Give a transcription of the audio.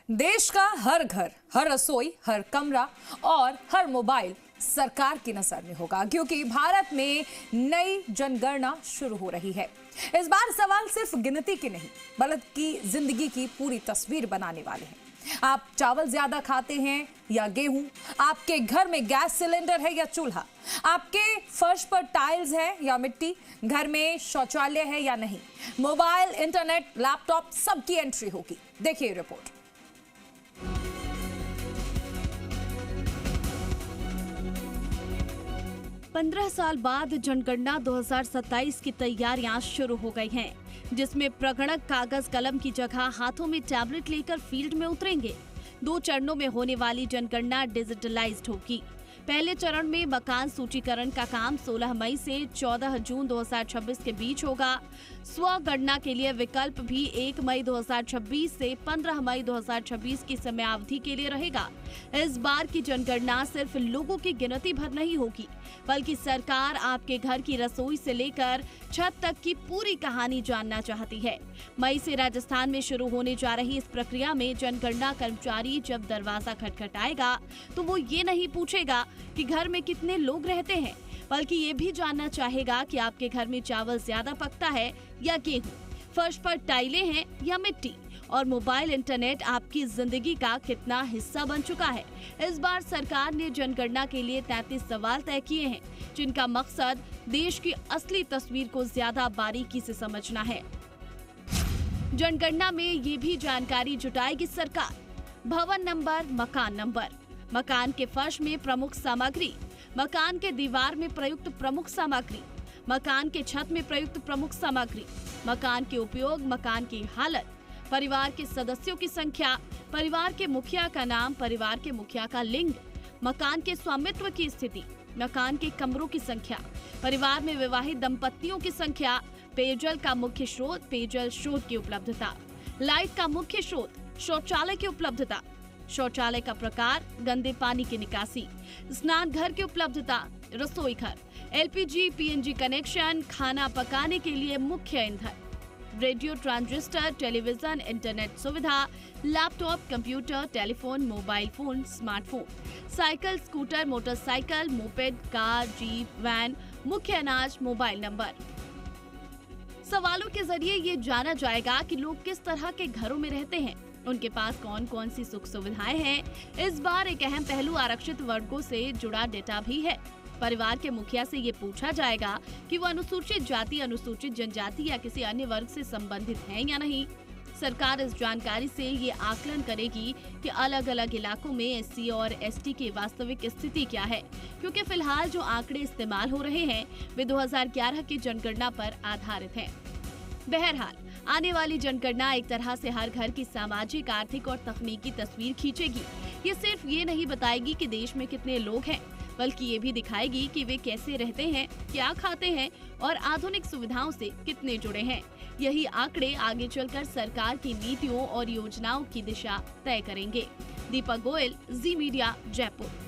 देश का हर घर, हर रसोई, हर कमरा और हर मोबाइल सरकार की नजर में होगा, क्योंकि भारत में नई जनगणना शुरू हो रही है। इस बार सवाल सिर्फ गिनती के नहीं, बल्कि जिंदगी की पूरी तस्वीर बनाने वाले हैं। आप चावल ज्यादा खाते हैं या गेहूं? आपके घर में गैस सिलेंडर है या चूल्हा? आपके फर्श पर टाइल्स है या मिट्टी? घर में शौचालय है या नहीं? मोबाइल, इंटरनेट, लैपटॉप, सबकी एंट्री होगी। देखिए रिपोर्ट। पंद्रह साल बाद जनगणना 2027 की तैयारियां शुरू हो गई हैं, जिसमें प्रगणक कागज कलम की जगह हाथों में टैबलेट लेकर फील्ड में उतरेंगे। 2 चरणों में होने वाली जनगणना डिजिटलाइज्ड होगी। पहले चरण में मकान सूचीकरण का काम 16 मई से 14 जून 2026 के बीच होगा। स्वगणना के लिए विकल्प भी 1 मई 2026 से 15 मई 2026 की समयावधि के लिए रहेगा। इस बार की जनगणना सिर्फ लोगों की गिनती भर नहीं होगी, बल्कि सरकार आपके घर की रसोई से लेकर छत तक की पूरी कहानी जानना चाहती है। मई से राजस्थान में शुरू होने जा रही इस प्रक्रिया में जनगणना कर्मचारी जब दरवाजा खटखटाएगा तो वो ये नहीं पूछेगा कि घर में कितने लोग रहते हैं, बल्कि ये भी जानना चाहेगा कि आपके घर में चावल ज्यादा पकता है या गेहूं, फर्श पर टाइलें हैं या मिट्टी, और मोबाइल इंटरनेट आपकी जिंदगी का कितना हिस्सा बन चुका है। इस बार सरकार ने जनगणना के लिए 33 सवाल तय किए हैं, जिनका मकसद देश की असली तस्वीर को ज्यादा बारीकी से समझना है। जनगणना में ये भी जानकारी जुटाएगी सरकार। भवन नंबर, मकान नंबर, मकान के फर्श में प्रमुख सामग्री, मकान के दीवार में प्रयुक्त प्रमुख सामग्री, मकान के छत में प्रयुक्त प्रमुख सामग्री, मकान के उपयोग, मकान की हालत, परिवार के सदस्यों की संख्या, परिवार के मुखिया का नाम, परिवार के मुखिया का लिंग, मकान के स्वामित्व की स्थिति, मकान के कमरों की संख्या, परिवार में विवाहित दंपतियों की संख्या, पेयजल का मुख्य स्रोत, पेयजल स्रोत की उपलब्धता, लाइट का मुख्य स्रोत, शौचालय की उपलब्धता, शौचालय का प्रकार, गंदे पानी की निकासी, स्नान घर की उपलब्धता, रसोई घर, एलपीजी, पीएनजी कनेक्शन, खाना पकाने के लिए मुख्य ईंधन, रेडियो, ट्रांजिस्टर, टेलीविजन, इंटरनेट सुविधा, laptop, computer, telephone, mobile phone, smartphone, cycle, scooter, motorcycle, moped, car, jeep, van, मुख्य अनाज, मोबाइल नंबर। सवालों के जरिए ये जाना जाएगा कि लोग किस तरह के घरों में रहते हैं, उनके पास कौन कौन सी सुख सुविधाएं हैं। इस बार एक अहम पहलू आरक्षित वर्गों से जुड़ा डेटा भी है। परिवार के मुखिया से ये पूछा जाएगा कि वो अनुसूचित जाति, अनुसूचित जनजाति या किसी अन्य वर्ग से संबंधित हैं या नहीं। सरकार इस जानकारी से ये आकलन करेगी कि अलग अलग इलाकों में एससी और एसटी की वास्तविक स्थिति क्या है, क्योंकि फिलहाल जो आंकड़े इस्तेमाल हो रहे हैं वे 2011 की जनगणना पर आधारित हैं। बहरहाल, आने वाली जनगणना एक तरह से हर घर की सामाजिक, आर्थिक और तकनीकी तस्वीर खींचेगी। ये सिर्फ ये नहीं बताएगी कि देश में कितने लोग हैं, बल्कि ये भी दिखाएगी कि वे कैसे रहते हैं, क्या खाते हैं और आधुनिक सुविधाओं से कितने जुड़े हैं। यही आंकड़े आगे चलकर सरकार की नीतियों और योजनाओं की दिशा तय करेंगे। दीपक गोयल, जी मीडिया, जयपुर।